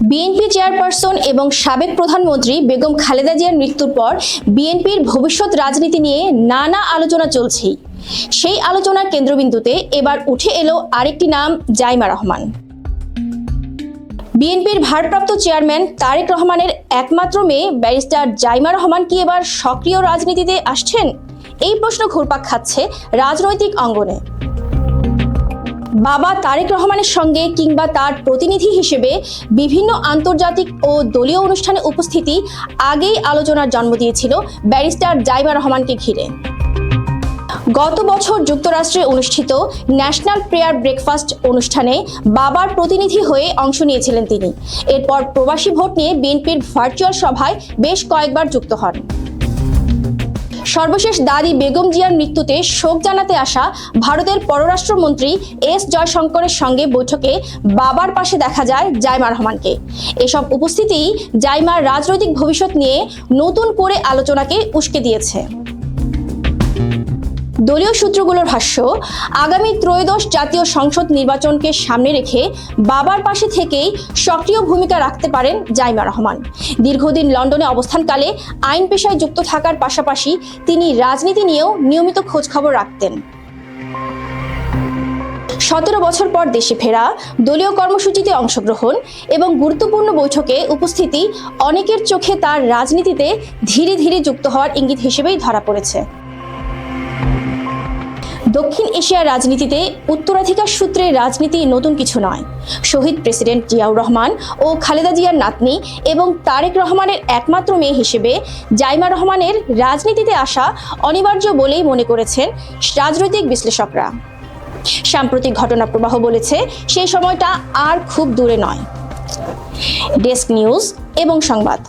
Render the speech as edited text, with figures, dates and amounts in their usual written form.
BNP chairperson এবং সাবেক প্রধানমন্ত্রী বেগম খালেদা জিয়ার মৃত্যুর পর বিএনপির ভবিষ্যৎ রাজনীতি নিয়ে নানা আলোচনা চলছেই। সেই আলোচনার কেন্দ্রবিন্দুতে এবার উঠে এলো আরেকটি নাম, জাইমা রহমান। বিএনপির ভারপ্রাপ্ত চেয়ারম্যান তারেক রহমানের একমাত্র মেয়ে ব্যারিস্টার জাইমা রহমান কি এবার সক্রিয় রাজনীতিতে আসছেন? এই প্রশ্ন ঘুরপাক খাচ্ছে রাজনৈতিক অঙ্গনে। বাবা তারেক রহমানের সঙ্গে কিংবা তার প্রতিনিধি হিসেবে বিভিন্ন আন্তর্জাতিক ও দলীয় অনুষ্ঠানে উপস্থিতি আগেই আলোচনার জন্ম দিয়েছিল ব্যারিস্টার জাইমা রহমানকে ঘিরে। গত বছর যুক্তরাষ্ট্রে অনুষ্ঠিত ন্যাশনাল প্রেয়ার ব্রেকফাস্ট অনুষ্ঠানে বাবার প্রতিনিধি হয়ে অংশ নিয়েছিলেন তিনি। এরপর প্রবাসী ভোট নিয়ে বিএনপির ভার্চুয়াল সভায় বেশ কয়েকবার যুক্ত হন। সর্বশেষ দাদি বেগম জিয়ার মৃত্যুতে শোক জানাতে আসা ভারতের পররাষ্ট্রমন্ত্রী এস জয়শঙ্করের সঙ্গে বৈঠকে বাবার পাশে দেখা যায় জাইমা রহমানকে। এসব উপস্থিতিই জাইমার রাজনৈতিক ভবিষ্যৎ নিয়ে নতুন করে আলোচনাকে উস্কে দিয়েছে। দলীয় সূত্রগুলোর ভাষ্য, আগামী ত্রয়োদশ জাতীয় সংসদ নির্বাচনকে সামনে রেখে বাবার পাশে থেকেই সক্রিয় ভূমিকা রাখতে পারেন জাইমা রহমান। দীর্ঘদিন লন্ডনে অবস্থানকালে আইন পেশায় যুক্ত থাকার পাশাপাশি তিনি রাজনীতি নিয়েও নিয়মিত খোঁজখবর রাখতেন। 17 বছর পর দেশে ফেরা, দলীয় কর্মসূচিতে অংশগ্রহণ এবং গুরুত্বপূর্ণ বৈঠকে উপস্থিতি অনেকের চোখে তার রাজনীতিতে ধীরে ধীরে যুক্ত হওয়ার ইঙ্গিত হিসেবেই ধরা পড়েছে। দক্ষিণ এশিয়ার রাজনীতিতে উত্তরাধিকার সূত্রে রাজনীতি নতুন কিছু নয়। শহীদ প্রেসিডেন্ট জিয়াউর রহমান ও খালেদা জিয়ার নাতনি এবং তারেক রহমানের একমাত্র মেয়ে হিসেবে জাইমা রহমানের রাজনীতিতে আসা অনিবার্য বলেই মনে করেছেন রাজনৈতিক বিশ্লেষকরা। সাম্প্রতিক ঘটনা প্রবাহ বলেছে সেই সময়টা আর খুব দূরে নয়। ডেস্ক নিউজ এবং সংবাদ।